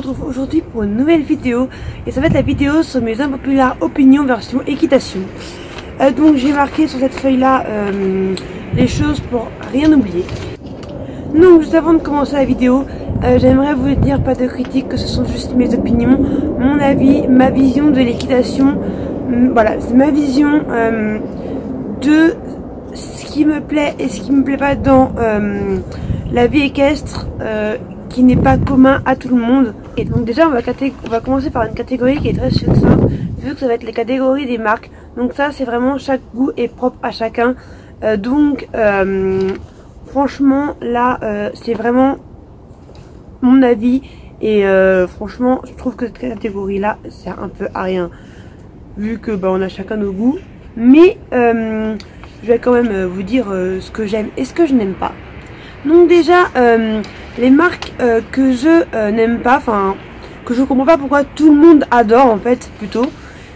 retrouve aujourd'hui pour une nouvelle vidéo et ça va être la vidéo sur mes impopulaires opinions version équitation. Donc j'ai marqué sur cette feuille là les choses pour rien oublier. Donc juste avant de commencer la vidéo, j'aimerais vous dire, pas de critique, que ce sont juste mes opinions, mon avis, ma vision de l'équitation. Voilà, c'est ma vision de ce qui me plaît et ce qui me plaît pas dans la vie équestre, qui n'est pas commun à tout le monde. Et donc déjà on va commencer par une catégorie qui est très succincte, vu que ça va être les catégories des marques. Donc ça c'est vraiment, chaque goût est propre à chacun. Franchement là c'est vraiment mon avis et franchement je trouve que cette catégorie là sert un peu à rien, vu que on a chacun nos goûts. Mais je vais quand même vous dire ce que j'aime et ce que je n'aime pas. Donc déjà les marques que je n'aime pas, enfin que je comprends pas pourquoi tout le monde adore en fait plutôt.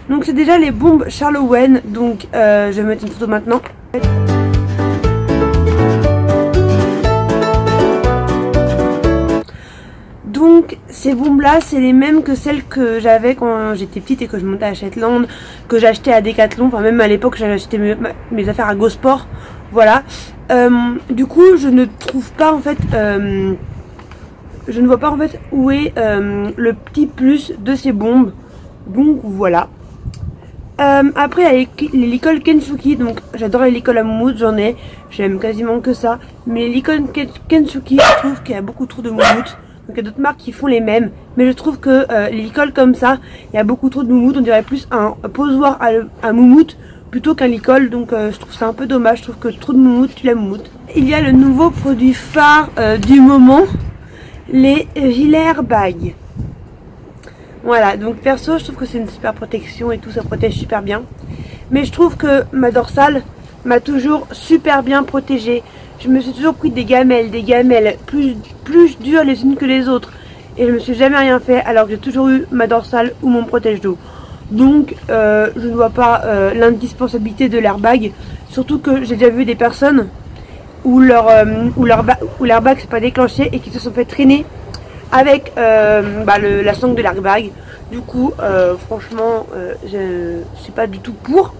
Donc c'est déjà les bombes Charles Owen. Donc je vais mettre une photo maintenant. Donc ces bombes là c'est les mêmes que celles que j'avais quand j'étais petite et que je montais à Shetland, que j'achetais à Decathlon, enfin même à l'époque j'avais acheté mes affaires à Gosport. Voilà. Du coup je ne trouve pas en fait je ne vois pas en fait où est le petit plus de ces bombes. Donc voilà. Après il y a les licoles Kensuke. Donc j'adore les licoles à moumoute, j'aime quasiment que ça. Mais les licoles Kensuke, je trouve qu'il y a beaucoup trop de moumoute. Donc il y a d'autres marques qui font les mêmes, mais je trouve que les licoles comme ça, il y a beaucoup trop de moumoute. On dirait plus un posoir à moumoute plutôt qu'un licol. Donc je trouve ça un peu dommage. Je trouve que trop de moumoute tue la moumoute. Il y a le nouveau produit phare du moment, les gilets airbag. Voilà, donc perso je trouve que c'est une super protection et tout, ça protège super bien. Mais je trouve que ma dorsale m'a toujours super bien protégée. Je me suis toujours pris des gamelles plus dures les unes que les autres. Et je me suis jamais rien fait, alors que j'ai toujours eu ma dorsale ou mon protège dos. Donc je ne vois pas l'indispensabilité de l'airbag. Surtout que j'ai déjà vu des personnes où l'airbag s'est pas déclenché et qui se sont fait traîner avec la sangle de l'airbag. Du coup franchement je suis pas du tout pour.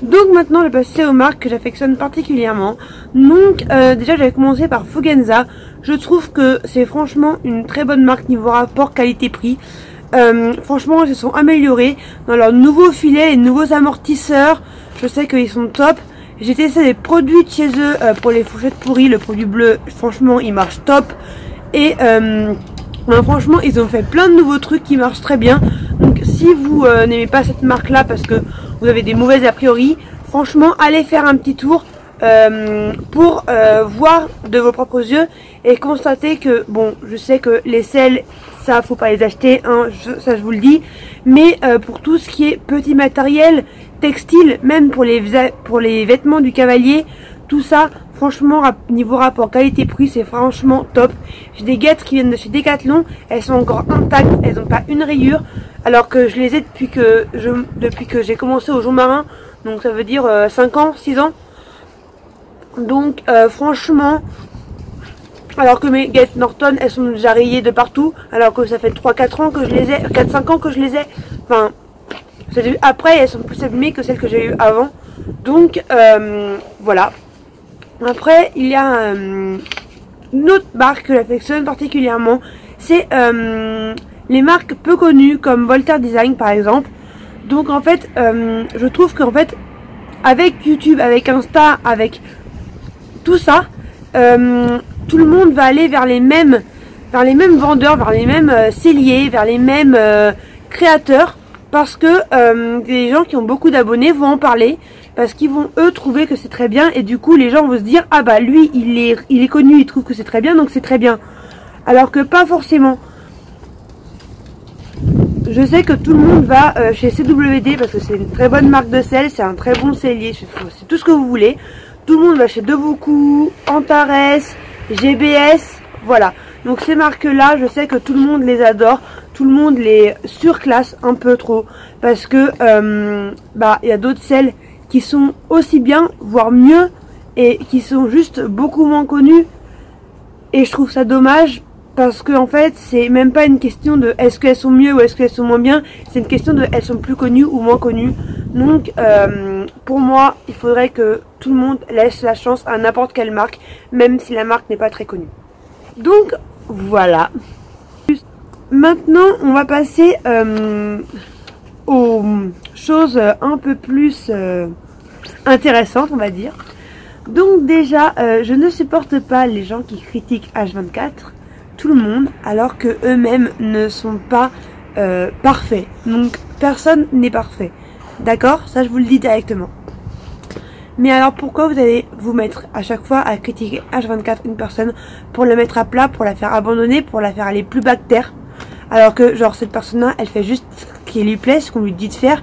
Donc maintenant je vais passer aux marques que j'affectionne particulièrement. Donc déjà j'avais commencé par Fugenza. Je trouve que c'est franchement une très bonne marque niveau rapport qualité-prix. Franchement ils se sont améliorés dans leurs nouveaux filets et nouveaux amortisseurs. Je sais qu'ils sont top. J'ai testé des produits de chez eux pour les fourchettes pourries. Le produit bleu, franchement il marche top. Et franchement ils ont fait plein de nouveaux trucs qui marchent très bien. Donc si vous n'aimez pas cette marque là parce que vous avez des mauvaises a priori, franchement allez faire un petit tour pour voir de vos propres yeux et constater que bon, je sais que les selles ça faut pas les acheter hein, ça je vous le dis, mais pour tout ce qui est petit matériel textile, même pour les vêtements du cavalier, tout ça franchement niveau rapport qualité-prix c'est franchement top. J'ai des guêtres qui viennent de chez Decathlon, elles sont encore intactes, elles n'ont pas une rayure, alors que je les ai depuis que j'ai commencé au Jon Marin, donc ça veut dire 5 ans, 6 ans. Donc franchement, alors que mes guêtres Norton elles sont déjà rayées de partout, alors que ça fait 3-4 ans que je les ai, 4-5 ans que je les ai, enfin après elles sont plus abîmées que celles que j'ai eues avant. Donc voilà. Après il y a une autre marque que j'affectionne particulièrement, c'est les marques peu connues comme Voltaire Design par exemple. Donc en fait je trouve qu'en fait avec YouTube, avec Insta, avec tout ça, tout le monde va aller vers les mêmes vendeurs, vers les mêmes selliers, vers les mêmes créateurs, parce que des gens qui ont beaucoup d'abonnés vont en parler, parce qu'ils vont eux trouver que c'est très bien, et du coup les gens vont se dire ah bah lui il est connu, il trouve que c'est très bien, donc c'est très bien, alors que pas forcément. Je sais que tout le monde va chez CWD parce que c'est une très bonne marque de sel, c'est un très bon cellier, c'est tout ce que vous voulez. Tout le monde va chez Devoucoux, Antares, GBS, voilà. Donc ces marques là, je sais que tout le monde les adore, tout le monde les surclasse un peu trop, parce que il y a d'autres sels qui sont aussi bien, voire mieux, et qui sont juste beaucoup moins connus. Et je trouve ça dommage Parce que en fait, c'est même pas une question de est-ce qu'elles sont mieux ou est-ce qu'elles sont moins bien. C'est une question de elles sont plus connues ou moins connues. Donc, pour moi, il faudrait que tout le monde laisse la chance à n'importe quelle marque, même si la marque n'est pas très connue. Donc, voilà. Maintenant, on va passer aux choses un peu plus intéressantes, on va dire. Donc déjà, je ne supporte pas les gens qui critiquent H24. Tout le monde, alors que eux-mêmes ne sont pas parfaits. Donc personne n'est parfait. D'accord? Ça je vous le dis directement. Mais alors pourquoi vous allez vous mettre à chaque fois à critiquer H24 une personne pour la mettre à plat, pour la faire abandonner, pour la faire aller plus bas que terre? Alors que genre cette personne-là, elle fait juste ce qui lui plaît, ce qu'on lui dit de faire.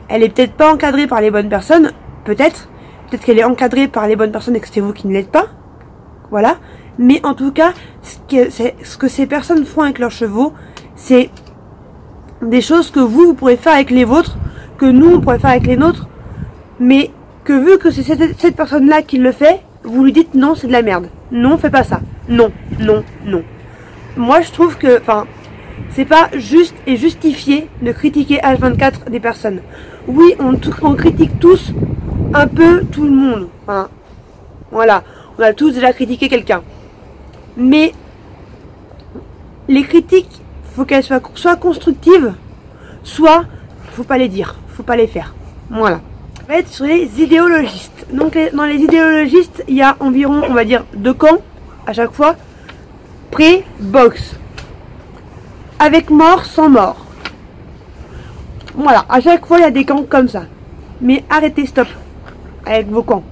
Elle est peut-être pas encadrée par les bonnes personnes, peut-être. Peut-être qu'elle est encadrée par les bonnes personnes et que c'est vous qui ne l'êtes pas. Voilà. Mais en tout cas, ce que ces personnes font avec leurs chevaux, c'est des choses que vous pourrez faire avec les vôtres, que nous, on pourrait faire avec les nôtres, mais que vu que c'est cette personne-là qui le fait, vous lui dites non, c'est de la merde. Non, fais pas ça. Non, non, non. Moi, je trouve que, enfin, c'est pas juste et justifié de critiquer H24 des personnes. Oui, on critique tous un peu tout le monde. Enfin, voilà, on a tous déjà critiqué quelqu'un. Mais les critiques, faut qu'elles soient soit constructives, soit faut pas les dire, faut pas les faire. Voilà. On va être sur les idéologistes. Donc dans les idéologistes, il y a environ, on va dire, 2 camps à chaque fois. Pré-box. Avec mort, sans mort. Voilà, à chaque fois il y a des camps comme ça. Mais arrêtez, stop avec vos camps.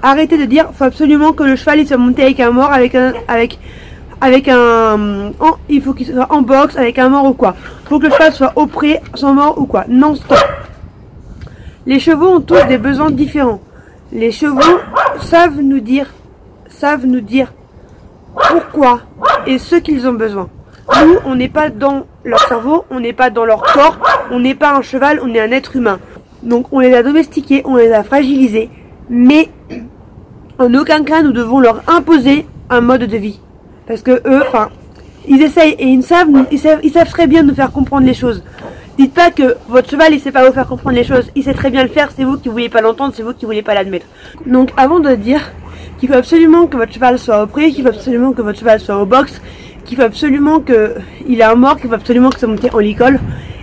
Arrêtez de dire faut absolument que le cheval il soit monté avec un mort, il faut qu'il soit en boxe avec un mort ou quoi. Faut que le cheval soit au pré, sans mort ou quoi. Non, stop. Les chevaux ont tous des besoins différents. Les chevaux savent nous dire pourquoi et ce qu'ils ont besoin. Nous, on n'est pas dans leur cerveau, on n'est pas dans leur corps, on n'est pas un cheval, on est un être humain. Donc on les a domestiqués, on les a fragilisés, mais en aucun cas nous devons leur imposer un mode de vie. Parce que eux, enfin, ils essayent et ils savent très bien nous faire comprendre les choses. Dites pas que votre cheval il sait pas vous faire comprendre les choses, il sait très bien le faire, c'est vous qui voulez pas l'entendre, c'est vous qui voulez pas l'admettre. Donc avant de dire qu'il faut absolument que votre cheval soit au pré, qu'il faut absolument que votre cheval soit au box, qu'il faut absolument qu'il ait un mort, qu'il faut absolument que ça monte en licol,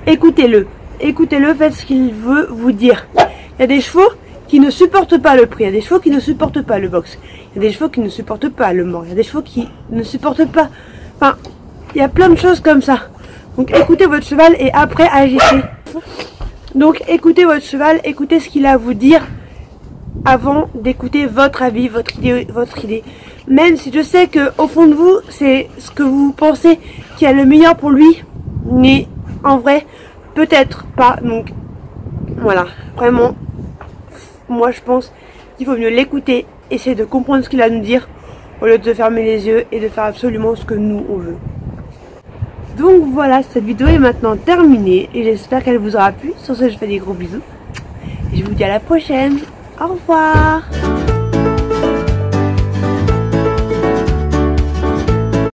écoutez-le. Écoutez-le, faites ce qu'il veut vous dire. Il y a des chevaux qui ne supportent pas le prix, il y a des chevaux qui ne supportent pas le box, il y a des chevaux qui ne supportent pas le mort, il y a des chevaux qui ne supportent pas... Enfin, il y a plein de choses comme ça. Donc écoutez votre cheval et après agissez. Donc écoutez votre cheval, écoutez ce qu'il a à vous dire avant d'écouter votre avis, votre idée. Même si je sais que au fond de vous, c'est ce que vous pensez qui est le meilleur pour lui, mais en vrai, peut-être pas. Donc voilà, vraiment, moi je pense qu'il faut mieux l'écouter, essayer de comprendre ce qu'il a à nous dire, au lieu de fermer les yeux et de faire absolument ce que nous on veut. Donc voilà, cette vidéo est maintenant terminée et j'espère qu'elle vous aura plu. Sur ce, je fais des gros bisous et je vous dis à la prochaine. Au revoir.